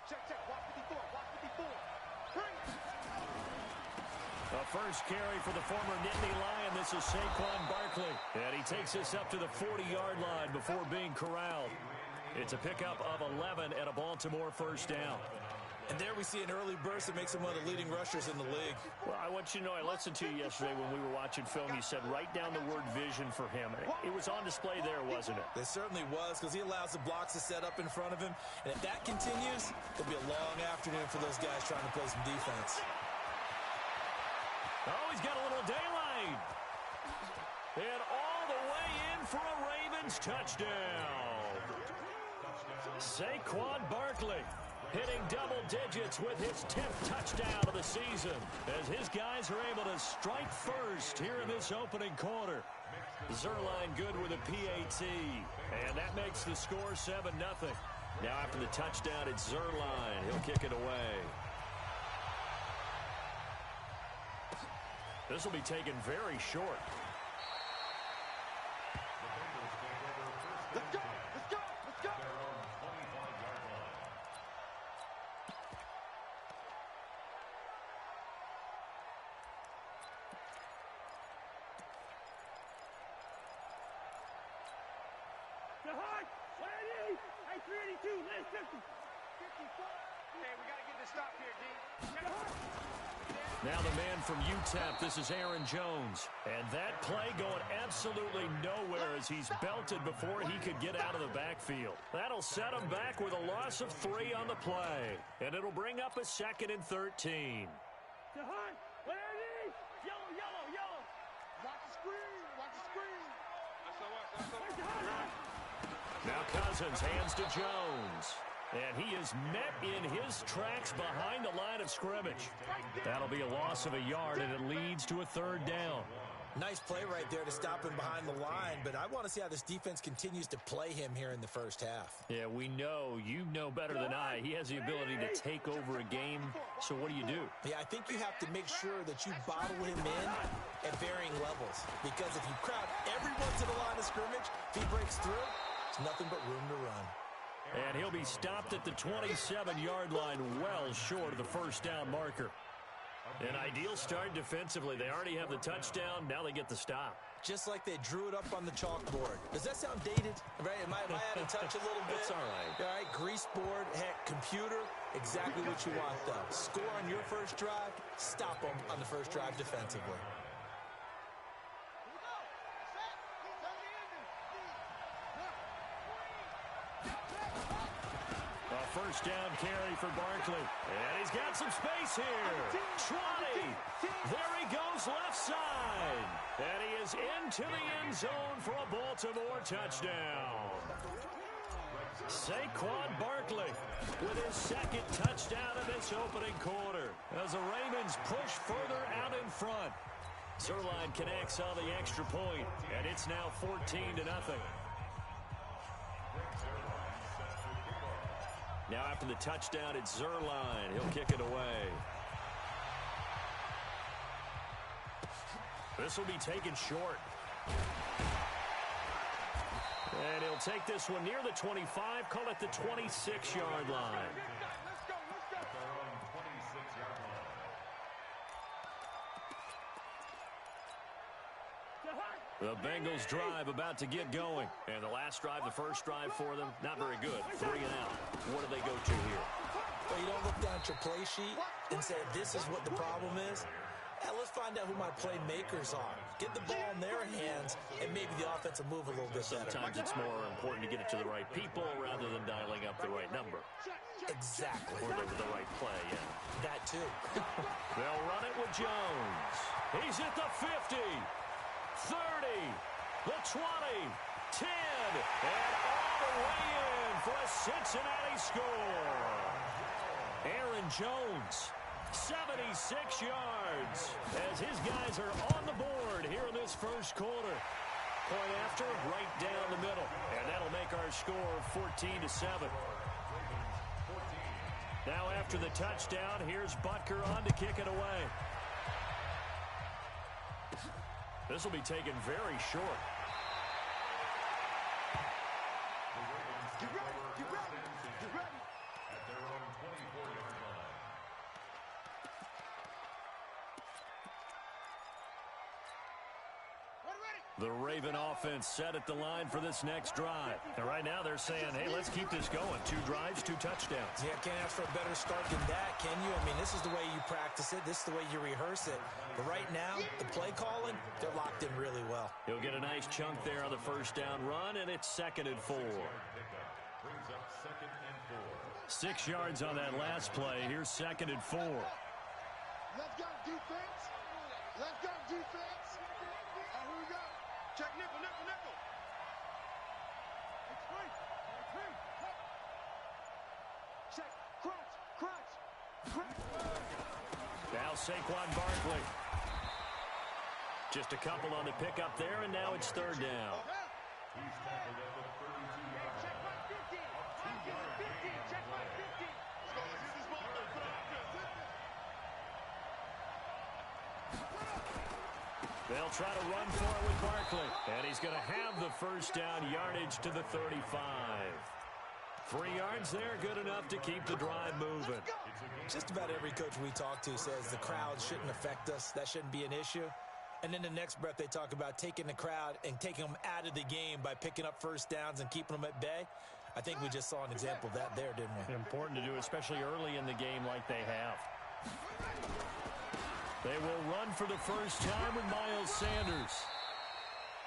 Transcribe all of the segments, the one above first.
Check, check. Watch 54. Watch 54. The first carry for the former Nittany Lion. This is Saquon Barkley. And he takes this up to the 40-yard line before being corralled. It's a pickup of 11 and a Baltimore first down. And there we see an early burst that makes him one of the leading rushers in the league. Well, I want you to know, I listened to you yesterday when we were watching film. You said write down the word vision for him. It was on display there, wasn't it? It certainly was, because he allows the blocks to set up in front of him. And if that continues, it'll be a long afternoon for those guys trying to play some defense. Oh, he's got a little daylight. And all the way in for a Ravens touchdown. Saquon Barkley hitting double digits with his 10th touchdown of the season as his guys are able to strike first here in this opening quarter. Zuerlein good with a PAT, and that makes the score 7-0. Now after the touchdown, it's Zuerlein. He'll kick it away. This will be taken very short. Let's go. Let's go. Let's go. The heart, 180, 382, last 50. 54. Hey, we got to get this stop here, D. Now the man from UTEP, this is Aaron Jones. And that play going absolutely nowhere as he's belted before he could get out of the backfield. That'll set him back with a loss of 3 on the play. And it'll bring up a 2nd and 13. The heart, 180, yellow, yellow, yellow. Watch the screen. Watch the screen. Where's the heart? Now Cousins hands to Jones. And he is met in his tracks behind the line of scrimmage. That'll be a loss of a yard, and it leads to a 3rd down. Nice play right there to stop him behind the line, but I want to see how this defense continues to play him here in the first half. Yeah, we know. You know better than I. He has the ability to take over a game. So what do you do? Yeah, I think you have to make sure that you bottle him in at varying levels, because if you crowd everyone to the line of scrimmage, if he breaks through, there's nothing but room to run. And he'll be stopped at the 27-yard line, well short of the first down marker. An ideal start defensively. They already have the touchdown. Now they get the stop. Just like they drew it up on the chalkboard. Does that sound dated? Right? Am I out of touch a little bit? It's all right. All right, grease board, heck, computer, exactly what you want, though. Score on your first drive, stop them on the first drive defensively. A first down carry for Barkley. And he's got some space here. 20. There he goes left side. And he is into the end zone for a Baltimore touchdown. Saquon Barkley with his 2nd touchdown of this opening quarter as the Ravens push further out in front. Zuerlein connects on the extra point, and it's now 14-0. Now after the touchdown, it's Zuerlein. He'll kick it away. This will be taken short. And he'll take this one near the 25, call it the 26-yard line. Let's go. The Bengals drive about to get going. And the last drive, the first drive for them, not very good. 3 and out. What do they go to here? Well, you don't look down at your play sheet and say, this is what the problem is. Let's find out who my playmakers are. Get the ball in their hands, and maybe the offense will move a little bit better. Sometimes it's more important to get it to the right people rather than dialing up the right number. Exactly. Or the right play, yeah. That too. They'll run it with Jones. He's at the 50, 30, the 20, 10, and all the way in for a Cincinnati score. Aaron Jones, 76 yards, as his guys are on the board here in this first quarter. Point after, right down the middle, and that'll make our score 14-7. Now after the touchdown, here's Butker on to kick it away. This will be taken very short. Get ready. The Raven offense set at the line for this next drive. And right now they're saying, hey, let's keep this going. 2 drives, 2 touchdowns. Yeah, can't ask for a better start than that, can you? I mean, this is the way you practice it. This is the way you rehearse it. But right now, the play calling, they're locked in really well. He'll get a nice chunk there on the first down run, and it's 2nd and 4. 6 yards on that last play. Here's 2nd and 4. Let's go, defense. Let's go, defense. Here we go. Check nickel, nickel, nickel. It's free. Check, crunch. Now Saquon Barkley. Just a couple on the pickup there, and now it's 3rd down. He's tackled at the 32-yard line. Check my 50. Check my 50. Let's go. Let's use this ball. Put it They'll try to run for it with Barkley. And he's going to have the first down yardage to the 35. 3 yards there, good enough to keep the drive moving. Just about every coach we talk to says the crowd shouldn't affect us. That shouldn't be an issue. And then the next breath they talk about taking the crowd and taking them out of the game by picking up first downs and keeping them at bay. I think we just saw an example of that there, didn't we? Important to do, especially early in the game like they have. They will run for the first time with Miles Sanders.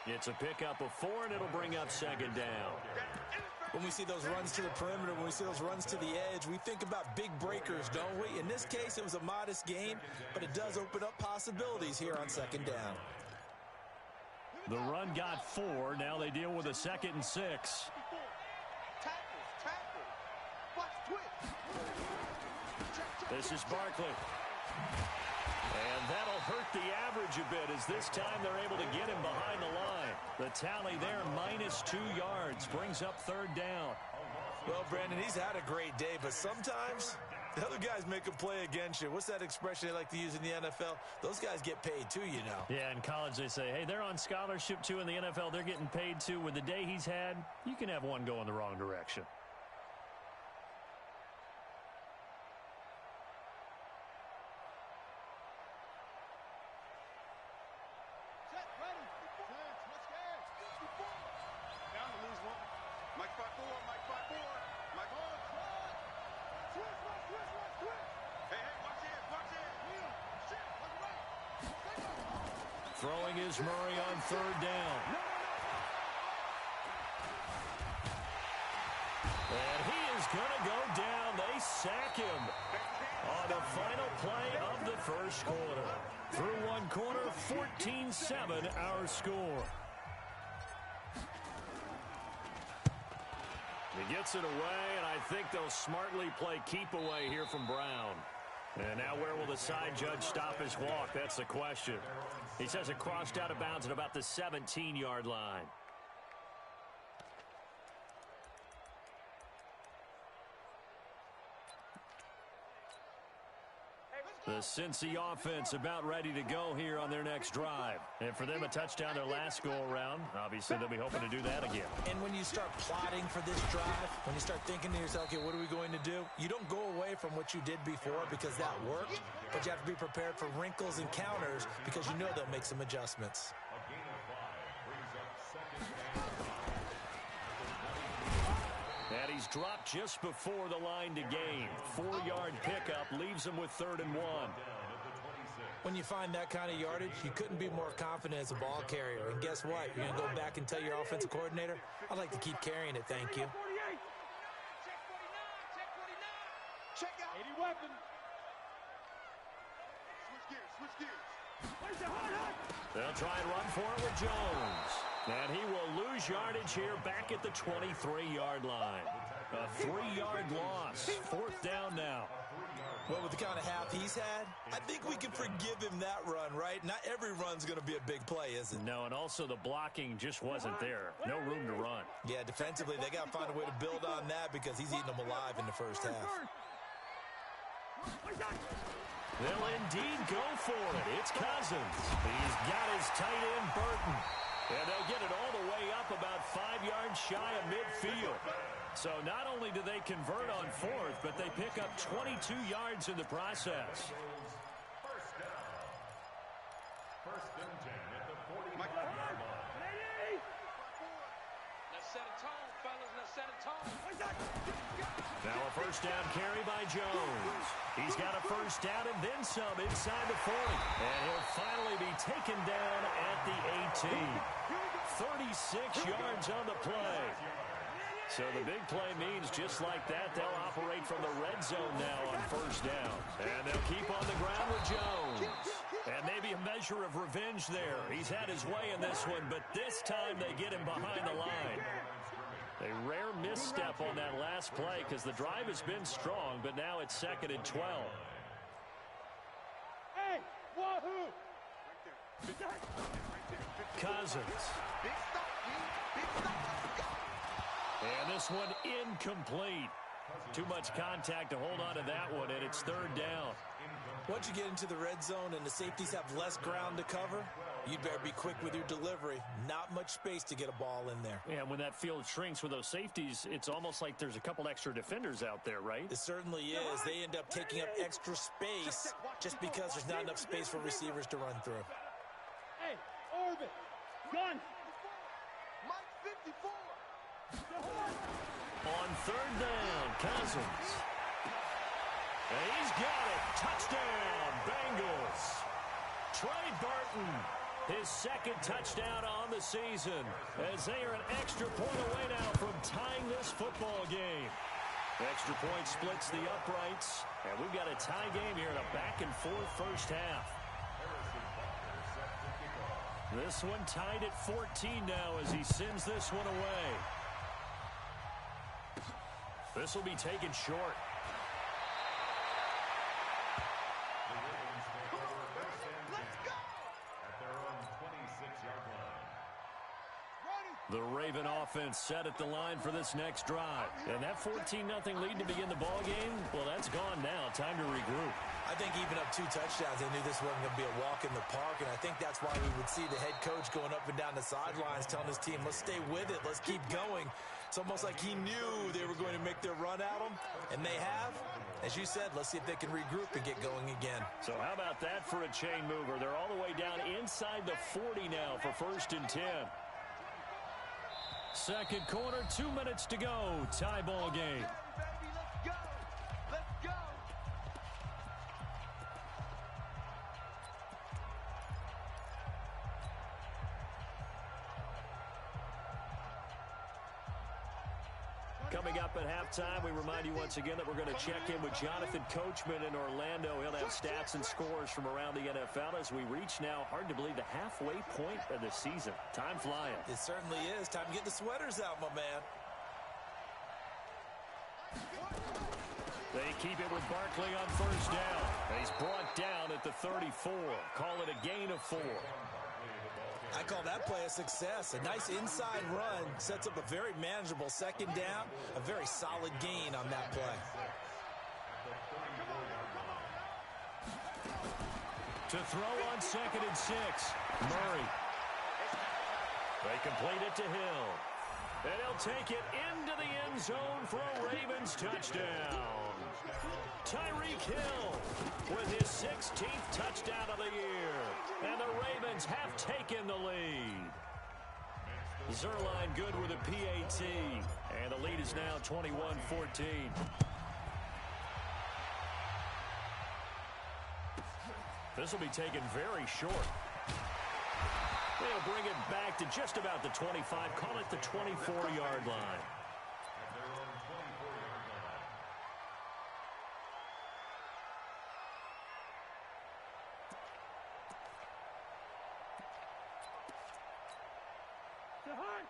It's a pickup of 4, and it'll bring up 2nd down. When we see those runs to the perimeter, when we see those runs to the edge, we think about big breakers, don't we? In this case, it was a modest gain, but it does open up possibilities here on 2nd down. The run got 4. Now they deal with a 2nd and 6. This is Barkley. And that'll hurt the average a bit as this time they're able to get him behind the line. The tally there, -2 yards, brings up 3rd down. Well, Brandon, he's had a great day, but sometimes the other guys make a play against you. What's that expression they like to use in the NFL? Those guys get paid too, you know. Yeah, in college they say, hey, they're on scholarship too. In the NFL, they're getting paid too. With the day he's had, you can have one go in the wrong direction. Throwing is Murray on 3rd down. And he is going to go down. They sack him on the final play of the first quarter. Through 1 quarter, 14-7 our score. He gets it away, and I think they'll smartly play keep away here from Brown. And now where will the side judge stop his walk? That's the question. He says it crossed out of bounds at about the 17-yard line. The Cincy offense about ready to go here on their next drive. And for them, a touchdown their last go-around. Obviously, they'll be hoping to do that again. And when you start plotting for this drive, when you start thinking to yourself, okay, what are we going to do? You don't go away from what you did before because that worked, but you have to be prepared for wrinkles and counters because you know they'll make some adjustments. And he's dropped just before the line to gain. 4-yard pickup leaves him with 3rd and 1. When you find that kind of yardage, you couldn't be more confident as a ball carrier. And guess what? You're going to go back and tell your offensive coordinator, I'd like to keep carrying it, thank you. Check out. 80 weapons. Switch gears. They'll try and run for it with Jones. And he will lose yardage here back at the 23-yard line. A 3-yard loss. 4th down now. Well, with the kind of half he's had, I think we can forgive him that run, right? Not every run's going to be a big play, is it? No, and also the blocking just wasn't there. No room to run. Yeah, defensively, they got to find a way to build on that because he's eating them alive in the first half. They'll indeed go for it. It's Cousins. He's got his tight end, Burton. And they'll get it all the way up about 5 yards shy of midfield. So not only do they convert on 4th, but they pick up 22 yards in the process. First and 10 at the 40-yard line. Now a first down carry by Jones. He's got a first down and then some inside the 40. And he'll finally be taken down at the 18. 36 yards on the play. So the big play means just like that, they'll operate from the red zone now on first down. And they'll keep on the ground with Jones. And maybe a measure of revenge there. He's had his way in this one, but this time they get him behind the line. A rare misstep on that last play because the drive has been strong, but now it's 2nd and 12. Hey, wahoo! Cousins. And this one incomplete. Too much contact to hold on to that one, and it's 3rd down. Once you get into the red zone and the safeties have less ground to cover, you'd better be quick with your delivery. Not much space to get a ball in there. Yeah, when that field shrinks with those safeties, it's almost like there's a couple extra defenders out there, right? It certainly is. They end up taking up extra space just because there's not enough space for receivers to run through. Hey, orbit, gun. Mike 54. On 3rd down, Cousins. And he's got it. Touchdown, Bengals. Trey Burton, his 2nd touchdown on the season, as they are an extra point away now from tying this football game. Extra point splits the uprights, and we've got a tie game here in a back-and-forth first half. This one tied at 14 now as he sends this one away. This will be taken short. The Raven offense set at the line for this next drive. And that 14-0 lead to begin the ball game, well, that's gone now. Time to regroup. I think even up 2 touchdowns, they knew this wasn't going to be a walk in the park, and I think that's why we would see the head coach going up and down the sidelines telling his team, let's stay with it, let's keep going. It's almost like he knew they were going to make their run at him, and they have. As you said, let's see if they can regroup and get going again. So how about that for a chain mover? They're all the way down inside the 40 now for 1st and 10. 2nd quarter, 2 minutes to go. Tie ball game. Coming up at halftime, we remind you once again that we're going to check in with Jonathan Coachman in Orlando. He'll have stats and scores from around the NFL as we reach now, hard to believe, the halfway point of the season. Time flying. It certainly is. Time to get the sweaters out, my man. They keep it with Barkley on first down. He's brought down at the 34. Call it a gain of 4. I call that play a success. A nice inside run sets up a very manageable 2nd down. A very solid gain on that play. To throw on 2nd and 6. Murray. They complete it to Hill. And he'll take it into the end zone for a Ravens touchdown. Tyreek Hill with his 16th touchdown of the year. And the Ravens have taken the lead. Zerline good with a PAT. And the lead is now 21-14. This will be taken very short. They'll bring it back to just about the 25. Call it the 24-yard line.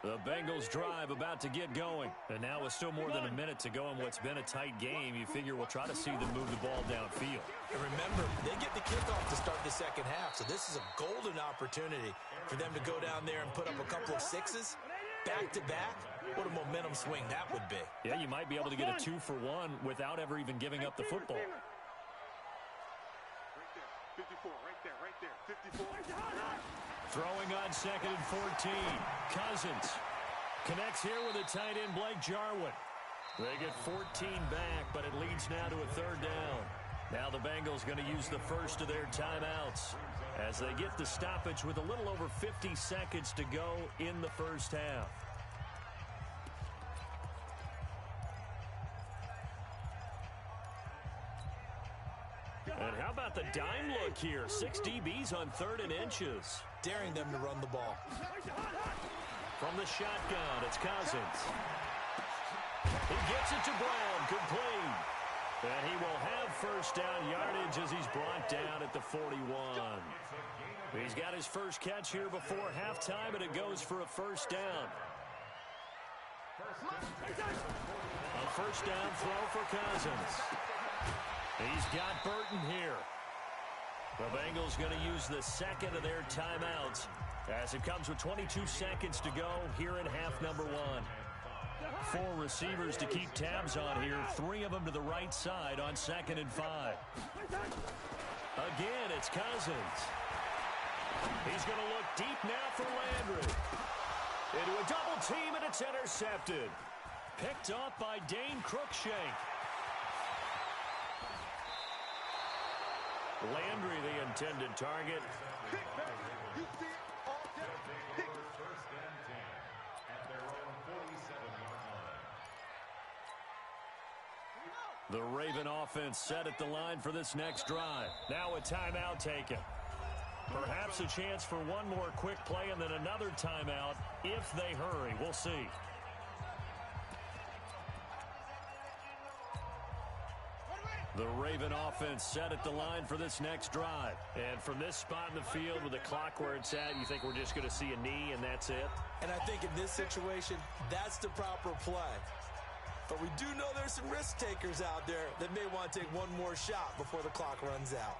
The Bengals drive about to get going. And now with still more than a minute to go in what's been a tight game, you figure we'll try to see them move the ball downfield. And remember, they get the kickoff to start the 2nd half, so this is a golden opportunity for them to go down there and put up a couple of 6s back-to-back. What a momentum swing that would be. Yeah, you might be able to get a 2-for-1 without ever even giving up the football. Right there, right there. 54. Throwing on 2nd and 14. Cousins connects here with a tight end, Blake Jarwin. They get 14 back, but it leads now to a 3rd down. Now the Bengals going to use the first of their timeouts as they get the stoppage with a little over 50 seconds to go in the first half. And how about the dime look here? 6 DBs on 3rd and inches. Daring them to run the ball. From the shotgun, it's Cousins. He gets it to Brown, complete. And he will have first down yardage as he's brought down at the 41. He's got his first catch here before halftime, and it goes for a first down. A first down throw for Cousins. He's got Burton here. The Bengals going to use the second of their timeouts as it comes with 22 seconds to go here in half number 1. 4 receivers to keep tabs on here. 3 of them to the right side on 2nd and 5. Again, it's Cousins. He's going to look deep now for Landry. Into a double team, and it's intercepted. Picked off by Dane Cruikshank. Landry, the intended target. The Raven offense set at the line for this next drive. Now a timeout taken. Perhaps a chance for one more quick play and then another timeout if they hurry. We'll see. The Raven offense set at the line for this next drive. And from this spot in the field with the clock where it's at, you think we're just going to see a knee and that's it? And I think in this situation, that's the proper play. But we do know there's some risk takers out there that may want to take one more shot before the clock runs out.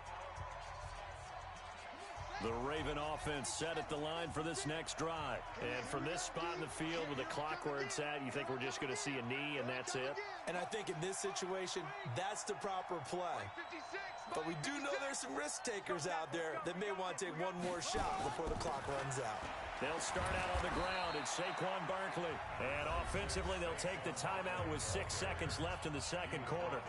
The Raven offense set at the line for this next drive. And from this spot in the field with the clock where it's at, you think we're just going to see a knee and that's it? And I think in this situation, that's the proper play. But we do know there's some risk takers out there that may want to take one more shot before the clock runs out. They'll start out on the ground. It's Saquon Barkley. And offensively, they'll take the timeout with 6 seconds left in the second quarter.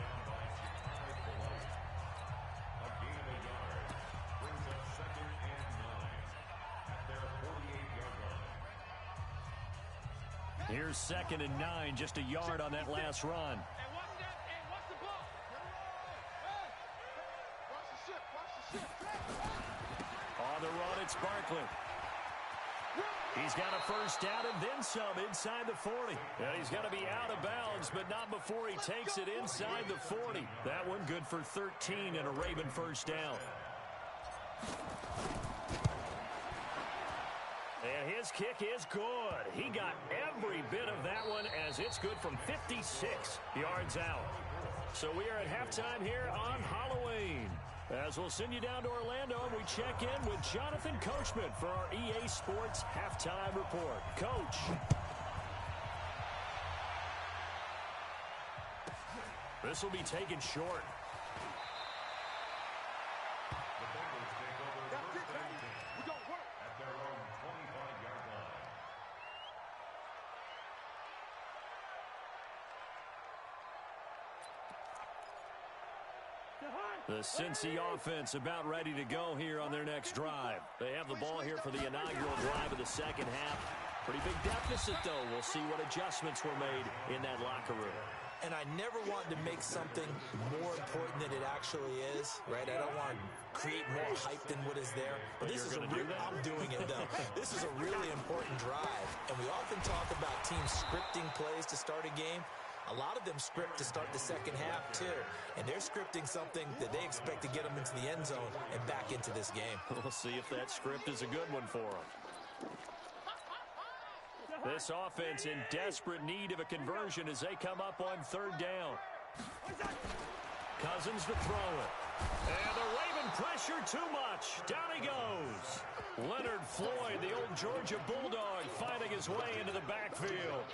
Here's 2nd and 9, just a yard on that last run. On the run, it's Barkley. He's got a first down and then some inside the 40. And he's going to be out of bounds, but not before he takes it inside the 40. That one good for 13 and a Raven first down. And his kick is good. He got every bit of that one as it's good from 56 yards out. So we are at halftime here on Halloween. As we'll send you down to Orlando and we check in with Jonathan Coachman for our EA Sports Halftime Report. Coach. This will be taken short. The Cincy offense about ready to go here on their next drive. They have the ball here for the inaugural drive of the second half. Pretty big deficit, though. We'll see what adjustments were made in that locker room. And I never want to make something more important than it actually is, right? I don't want to create more hype than what is there. But this is I'm doing it, though. This is a really important drive. And we often talk about teams scripting plays to start a game. A lot of them script to start the second half, too. And they're scripting something that they expect to get them into the end zone and back into this game. We'll see if that script is a good one for them. This offense in desperate need of a conversion as they come up on 3rd down. Cousins to throw it. And the Raven pressure too much. Down he goes. Leonard Floyd, the old Georgia Bulldog, fighting his way into the backfield.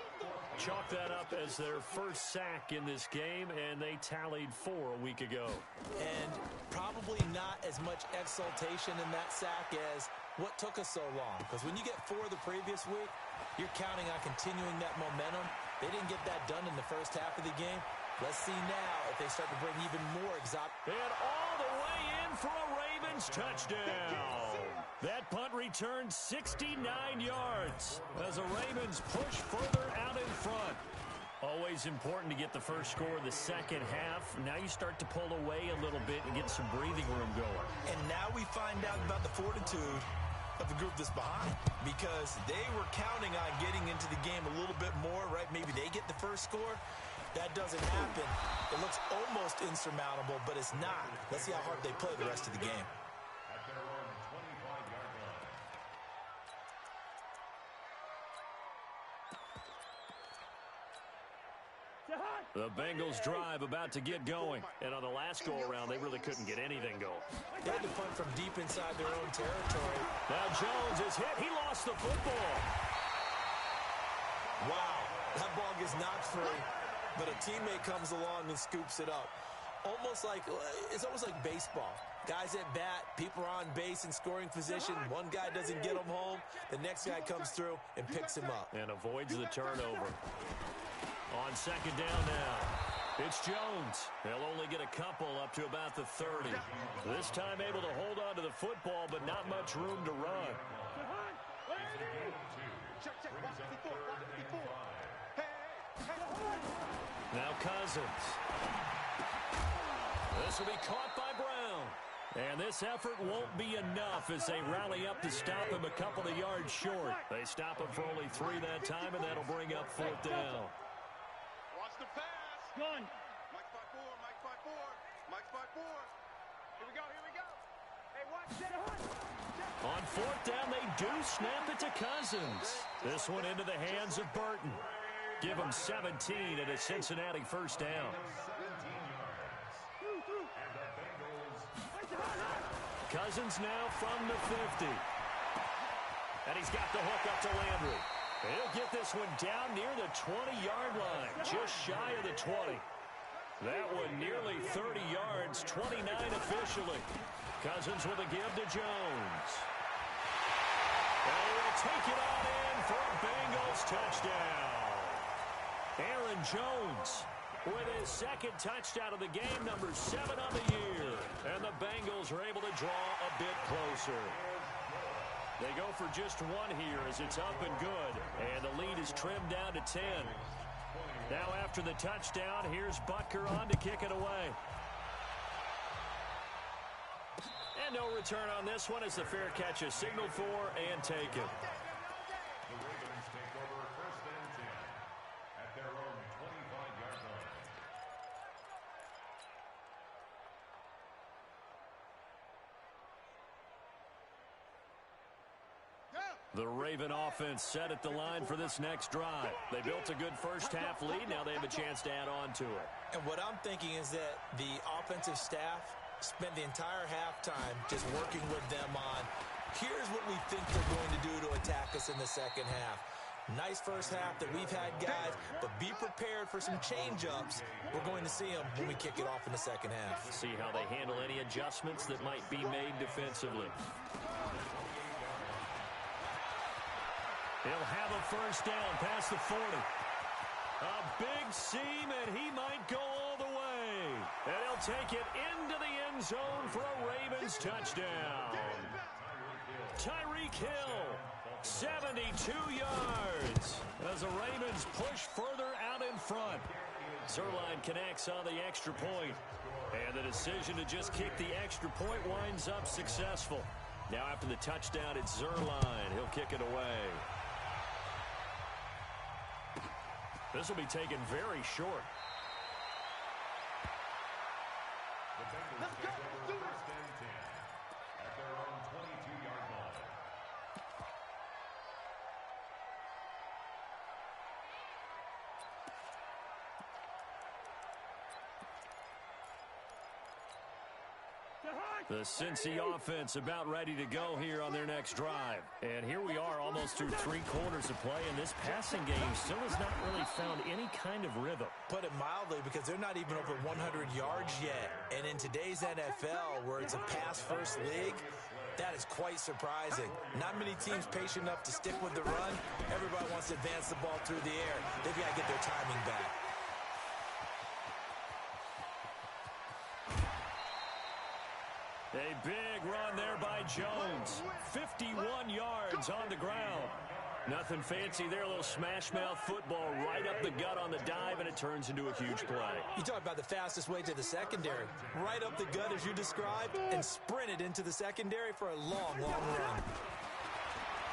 Chalk that up as their first sack in this game, and they tallied 4 a week ago. And probably not as much exultation in that sack as what took us so long. Because when you get 4 the previous week, you're counting on continuing that momentum. They didn't get that done in the first half of the game. Let's see now if they start to bring even more exotic. And all the way in for a Ravens touchdown. That punt returned 69 yards as the Ravens push further out in front. Always important to get the first score of the second half. Now you start to pull away a little bit and get some breathing room going. And now we find out about the fortitude of the group that's behind, because they were counting on getting into the game a little bit more, right? Maybe they get the first score. That doesn't happen. It looks almost insurmountable, but it's not. Let's see how hard they play the rest of the game. At their own 25-yard line. The Bengals drive about to get going. And on the last go-around, they really couldn't get anything going. They had to punt from deep inside their own territory. Now Jones is hit. He lost the football. Wow, that ball gets knocked free, but a teammate comes along and scoops it up. It's almost like baseball. Guys at bat, people are on base in scoring position. One guy doesn't get him home. The next guy comes through and picks him up. And avoids the turnover. On second down now, it's Jones. They'll only get a couple up to about the 30. This time able to hold on to the football, but not much room to run. Now Cousins. This will be caught by Brown. And this effort won't be enough as they rally up to stop him a couple of yards short. They stop him for only 3 that time, and that'll bring up fourth down. Watch the pass. Gun. Mike spot 4, Mike spot 4, Mike spot 4. Here we go, here we go. Hey, watch that hunt. On fourth down, they do snap it to Cousins. This one into the hands of Burton. Give him 17 at a Cincinnati first down. Cousins now from the 50. And he's got the hook up to Landry. He'll get this one down near the 20-yard line, just shy of the 20. That one nearly 30 yards, 29 officially. Cousins with a give to Jones. And he'll take it on in for a Bengals touchdown. Aaron Jones with his second touchdown of the game, number 7 on the year. And the Bengals are able to draw a bit closer. They go for just one here as it's up and good. And the lead is trimmed down to 10. Now after the touchdown, here's Butker on to kick it away. And no return on this one as the fair catch is signaled for and taken. The Ravens take over first and 10 at their own 25-yard line. The Raven offense set at the line for this next drive. They built a good first-half lead. Now they have a chance to add on to it. And what I'm thinking is that the offensive staff spent the entire halftime just working with them on, here's what we think they're going to do to attack us in the second half. Nice first half that we've had, guys, but be prepared for some change-ups. We're going to see them when we kick it off in the second half. See how they handle any adjustments that might be made defensively. He'll have a first down past the 40. A big seam, and he might go all the way. And he'll take it into the end zone for a Ravens touchdown. Tyreek Hill, 72 yards. As the Ravens push further out in front. Zuerlein connects on the extra point. And the decision to just kick the extra point winds up successful. Now after the touchdown, it's Zuerlein. He'll kick it away. This will be taken very short. The Bengals take over first and 10 at their own 22-yard line. The Cincy offense about ready to go here on their next drive. And here we are almost through 3 quarters of play, and this passing game still has not really found any kind of rhythm. Put it mildly, because they're not even over 100 yards yet. And in today's NFL, where it's a pass-first league, that is quite surprising. Not many teams patient enough to stick with the run. Everybody wants to advance the ball through the air. They've got to get their timing back. A big run there by Jones. 51 yards on the ground. Nothing fancy there, a little smash-mouth football right up the gut on the dive, and it turns into a huge play. You talk about the fastest way to the secondary. Right up the gut, as you described, and sprinted into the secondary for a long, long run.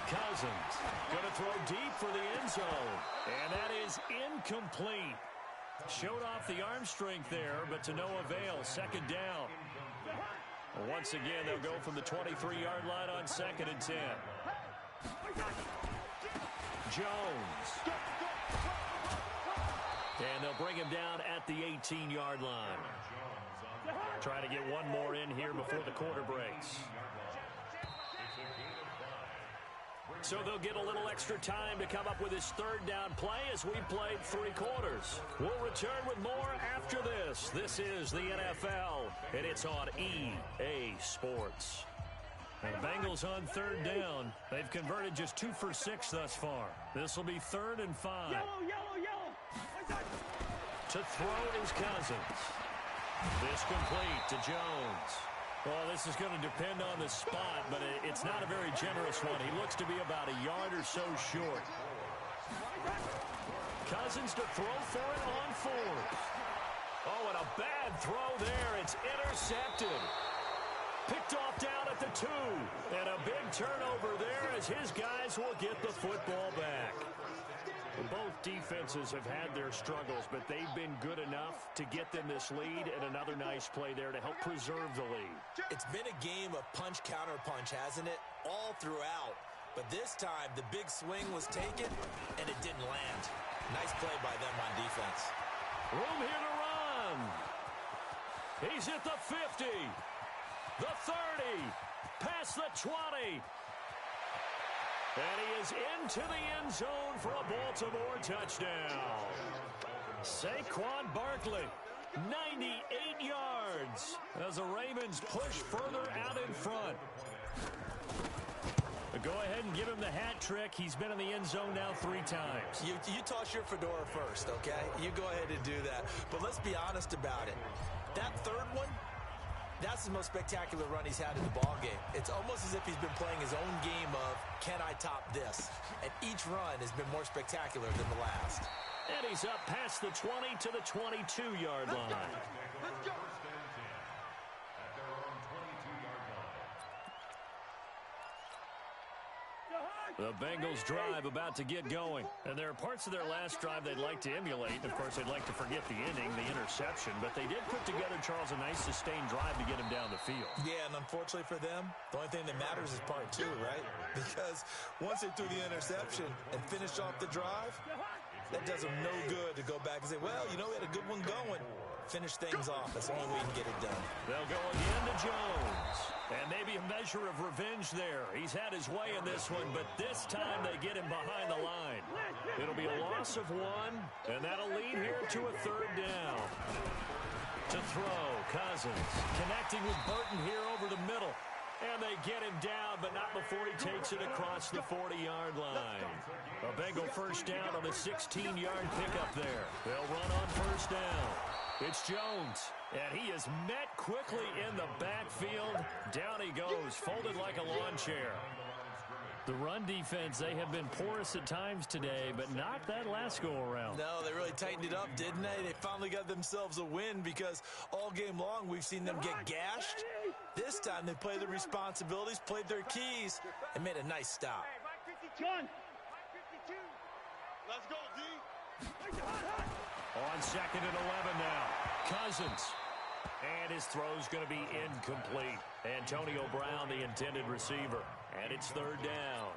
Cousins going to throw deep for the end zone, and that is incomplete. Showed off the arm strength there, but to no avail. Second down. Once again, they'll go from the 23-yard line on 2nd and 10. Jones. And they'll bring him down at the 18-yard line. Trying to get one more in here before the quarter breaks. So they'll get a little extra time to come up with his third down play as we played 3 quarters. We'll return with more after this. This is the NFL, and it's on EA Sports. And the Bengals on 3rd down. They've converted just 2 for 6 thus far. This will be 3rd and 5. Yellow. To throw is Cousins. This complete to Jones. Well, this is going to depend on the spot, but it's not a very generous one. He looks to be about a yard or so short. Cousins to throw for it on 4th. Oh, and a bad throw there. It's intercepted. Picked off down at the 2. And a big turnover there as his guys will get the football back. Both defenses have had their struggles, but they've been good enough to get them this lead, and another nice play there to help preserve the lead. It's been a game of punch-counter-punch, hasn't it? All throughout. But this time, the big swing was taken, and it didn't land. Nice play by them on defense. Room here to run. He's at the 50, the 30, past the 20. And he is into the end zone for a Baltimore touchdown. Saquon Barkley, 98 yards as the Ravens push further out in front. But go ahead and give him the hat trick. He's been in the end zone now 3 times. You toss your fedora first, okay? You go ahead and do that. But let's be honest about it. That 3rd one, that's the most spectacular run he's had in the ballgame. It's almost as if he's been playing his own game of, can I top this? And each run has been more spectacular than the last. And he's up past the 20 to the 22-yard line. Let's go. The Bengals drive about to get going. And there are parts of their last drive they'd like to emulate. Of course, they'd like to forget the ending, the interception. But they did put together, Charles, a nice sustained drive to get him down the field. Yeah, and unfortunately for them, the only thing that matters is part 2, right? Because once they threw the interception and finished off the drive, that does them no good to go back and say, well, you know, we had a good one going. Finish things off. That's the only way you can get it done. They'll go again to Jones. And maybe a measure of revenge there. He's had his way in this one, but this time they get him behind the line. It'll be a loss of 1, and that'll lead here to a 3rd down. To throw, Cousins connecting with Burton here over the middle. And they get him down, but not before he takes it across the 40-yard line. A Bengal first down on the 16-yard pickup there. They'll run on 1st down. It's Jones, and he is met quickly in the backfield. Down he goes, folded like a lawn chair. The run defense, they have been porous at times today, but not that last go-around. No, they really tightened it up, didn't they? They finally got themselves a win because all game long we've seen them get gashed. This time they played their responsibilities, played their keys, and made a nice stop. John. Let's go, D. On 2nd and 11 now. Cousins. And his throw's going to be incomplete. Antonio Brown, the intended receiver. And it's 3rd down.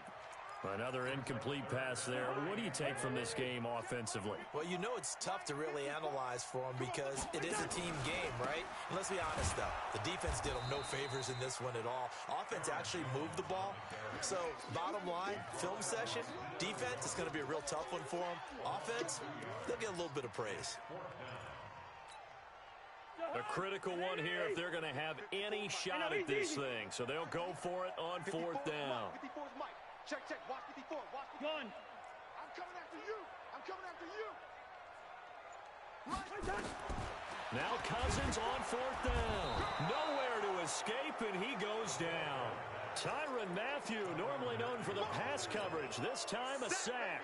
Another incomplete pass there. What do you take from this game offensively? Well, you know it's tough to really analyze for them because it is a team game, right? And let's be honest, though. The defense did them no favors in this one at all. Offense actually moved the ball. So, bottom line, film session, defense is going to be a real tough one for them. Offense, they'll get a little bit of praise. A critical one here if they're going to have any shot at this thing. So they'll go for it on 4th down. 54 is Mike. Check, watch 54, watch 54. Gun. I'm coming after you. I'm coming after you. Now Cousins on 4th down. Nowhere to escape, and he goes down. Tyrann Mathieu, normally known for the pass coverage, this time a sack.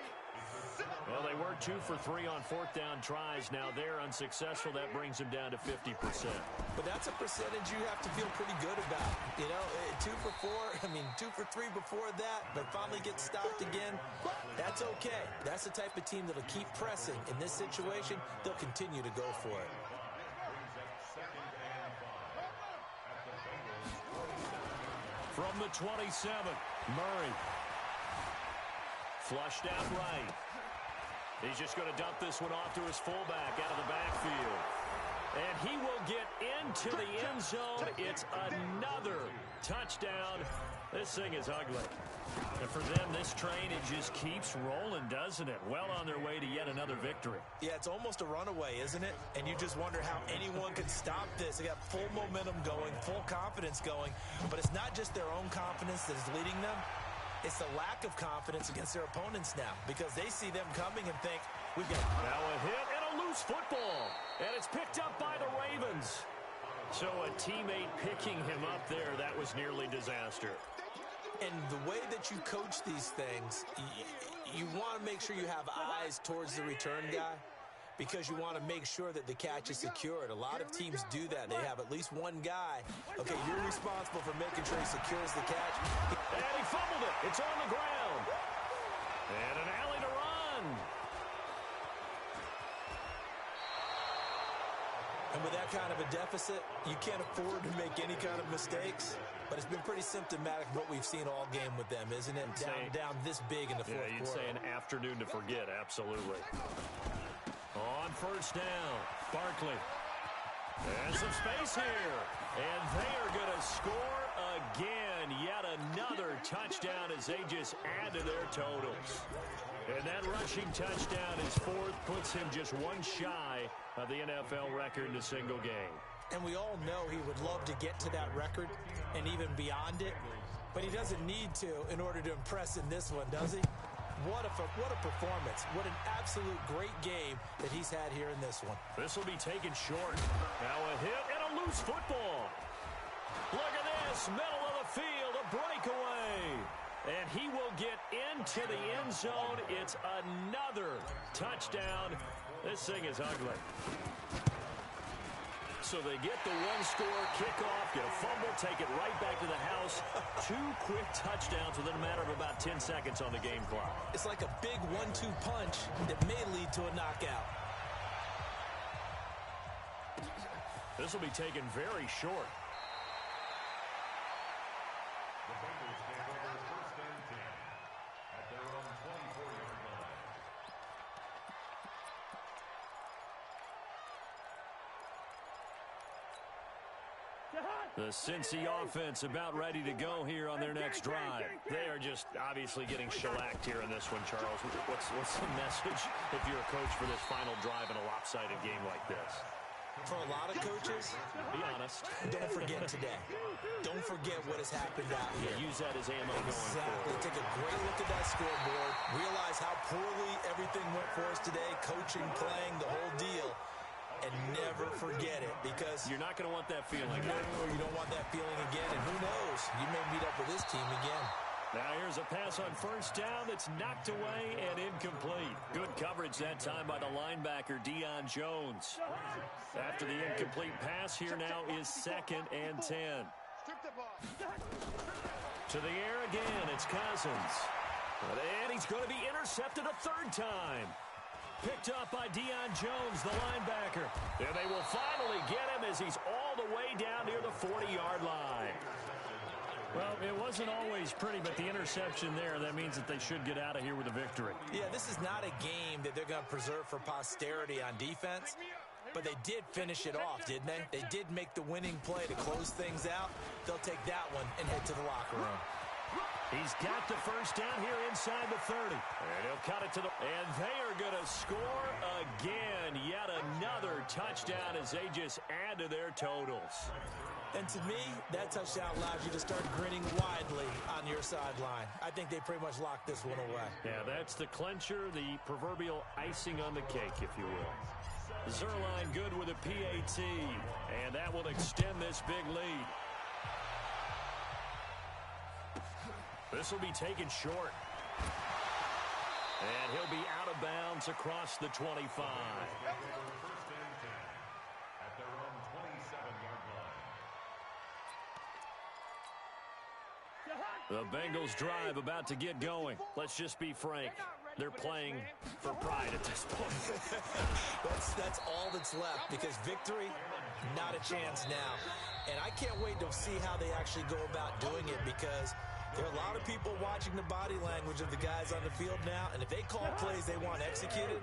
Well, they were 2 for 3 on 4th down tries. Now they're unsuccessful. That brings them down to 50%. But that's a percentage you have to feel pretty good about. You know, 2 for 2 for 3 before that, but finally get stopped again. That's okay. That's the type of team that'll keep pressing. In this situation, they'll continue to go for it. From the 27, Murray. Flushed out right. He's just going to dump this one off to his fullback out of the backfield. And he will get into the end zone. It's another touchdown. This thing is ugly. And for them, this train, it just keeps rolling, doesn't it? Well on their way to yet another victory. Yeah, it's almost a runaway, isn't it? And you just wonder how anyone can stop this. They got full momentum going, full confidence going. But it's not just their own confidence that is leading them. It's the lack of confidence against their opponents now, because they see them coming and think, we've got... Now a hit and a loose football. And it's picked up by the Ravens. So a teammate picking him up there, that was nearly disaster. And the way that you coach these things, you want to make sure you have eyes towards the return guy, because you want to make sure that the catch is secured. A lot of teams do that. They have at least one guy. Okay, you're responsible for making sure he secures the catch. And he fumbled it. It's on the ground. And an alley to run. And with that kind of a deficit, you can't afford to make any kind of mistakes. But it's been pretty symptomatic of what we've seen all game with them, isn't it? Down this big in the fourth quarter. Yeah, you'd say an afternoon to forget, absolutely. On first down, Barkley. And some space here. And they are going to score again. Yet another touchdown as they just add to their totals. And that rushing touchdown, his 4th, puts him just one shy of the NFL record in a single game. And we all know he would love to get to that record and even beyond it. But he doesn't need to in order to impress in this one, does he? What a performance. What an absolute great game that he's had here in this one. This will be taken short. Now a hit and a loose football. Look at this. Middle of the field. A breakaway. And he will get into the end zone. It's another touchdown. This thing is ugly. So they get the one-score kickoff, get a fumble, take it right back to the house. 2 quick touchdowns within a matter of about 10 seconds on the game clock. It's like a big 1-2 punch that may lead to a knockout. This will be taken very short. The Bengals take over 1st and 10 at their own 24-yard line. The Cincy offense about ready to go here on their next drive. They are just obviously getting shellacked here in this one, Charles. What's the message if you're a coach for this final drive in a lopsided game like this? For a lot of coaches, be honest. Don't forget today. Don't forget what has happened out here. Use that as ammo going forward. Take a great look at that scoreboard. Realize how poorly everything went for us today. Coaching, playing, the whole deal. And never forget it, because you're not going to want that feeling. No, you don't want that feeling again. And who knows? You may meet up with this team again. Now here's a pass on first down that's knocked away and incomplete. Good coverage that time by the linebacker, Deion Jones. After the incomplete pass, here now is 2nd and 10. To the air again, it's Cousins. And he's going to be intercepted a 3rd time. Picked up by Deion Jones, the linebacker. And they will finally get him as he's all the way down near the 40-yard line. Well, it wasn't always pretty, but the interception there, that means that they should get out of here with a victory. Yeah, this is not a game that they're going to preserve for posterity on defense, but they did finish it off, didn't they? They did make the winning play to close things out. They'll take that one and head to the locker room. He's got the first down here inside the 30. And he'll cut it to the... And they are going to score again. Yet another touchdown as they just add to their totals. And to me, that touchdown allows you to start grinning widely on your sideline. I think they pretty much locked this one away. Yeah, that's the clincher, the proverbial icing on the cake, if you will. Zerline good with a PAT. And that will extend this big lead. This will be taken short. And he'll be out of bounds across the 25. First and 10 at their own 27-yard line. The Bengals drive about to get going. Let's just be frank. They're playing for pride at this point. That's all that's left, because victory, not a chance now. And I can't wait to see how they actually go about doing it, because there are a lot of people watching the body language of the guys on the field now, and if they call plays they want executed,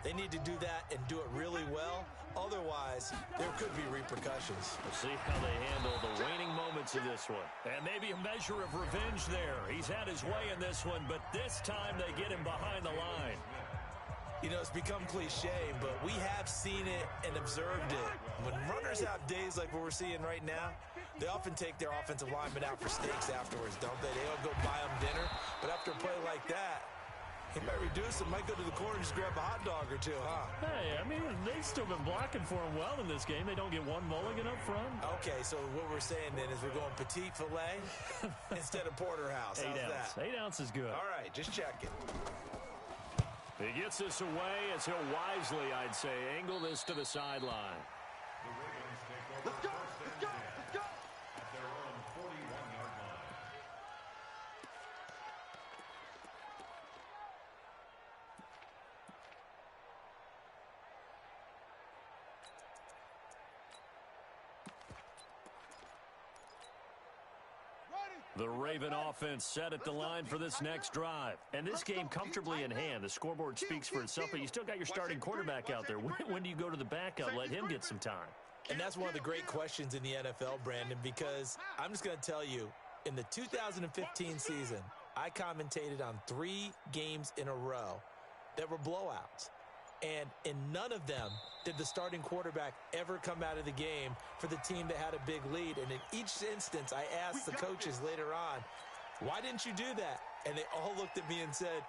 they need to do that and do it really well. Otherwise, there could be repercussions. We'll see how they handle the waning moments of this one. And maybe a measure of revenge there. He's had his way in this one, but this time they get him behind the line. You know, it's become cliche, but we have seen it and observed it. When runners have days like what we're seeing right now, they often take their offensive linemen out for steaks afterwards, don't they? They all go buy them dinner. But after a play like that, he might reduce it, might go to the corner and just grab a hot dog or two, huh? Hey, I mean, they've still been blocking for him well in this game. They don't get one mulligan up front. Okay, so what we're saying then is we're going petite filet instead of porterhouse. How's that? 8 ounce is good. All right, just checking. He gets this away as he'll wisely, I'd say, angle this to the sideline. The Ravens take over first and 10 at their own 41-yard line. The Raven offense set at the line for this next drive. And this game comfortably in hand. The scoreboard speaks for itself, but you still got your starting quarterback out there. When do you go to the backup? Let him get some time. And that's one of the great questions in the NFL, Brandon, because I'm just going to tell you, in the 2015 season, I commentated on 3 games in a row that were blowouts. And in none of them did the starting quarterback ever come out of the game for the team that had a big lead. And in each instance, I asked the coaches later on, why didn't you do that? And they all looked at me and said,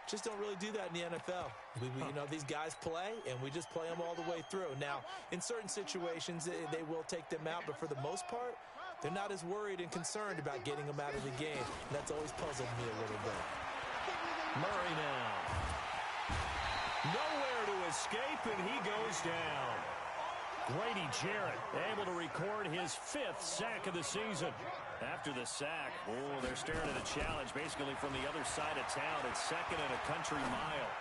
just don't really do that in the NFL. You know, these guys play, and we just play them all the way through. Now, in certain situations, they will take them out, but for the most part, they're not as worried and concerned about getting them out of the game. And that's always puzzled me a little bit. Murray now. Nowhere to escape, and he goes down. Grady Jarrett able to record his 5th sack of the season. After the sack, they're staring at a challenge basically from the other side of town. It's 2nd and a country mile.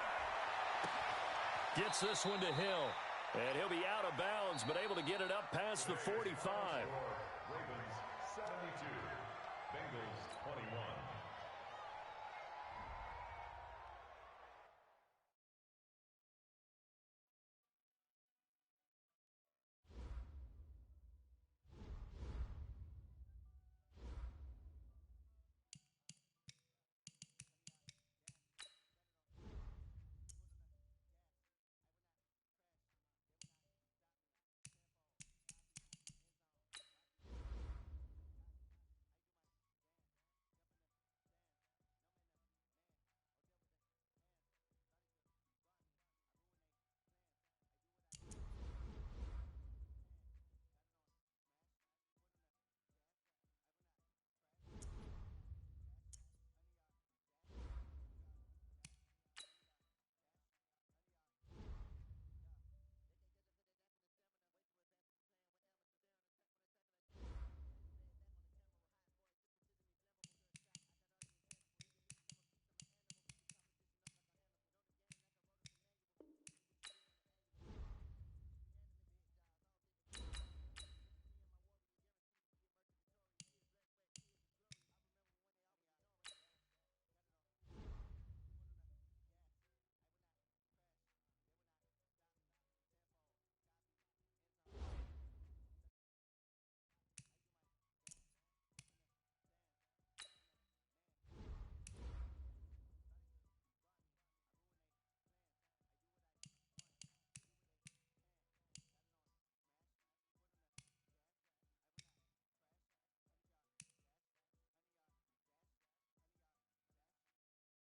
Gets this one to Hill, and he'll be out of bounds, but able to get it up past the 45. Ravens 72, Bengals 21.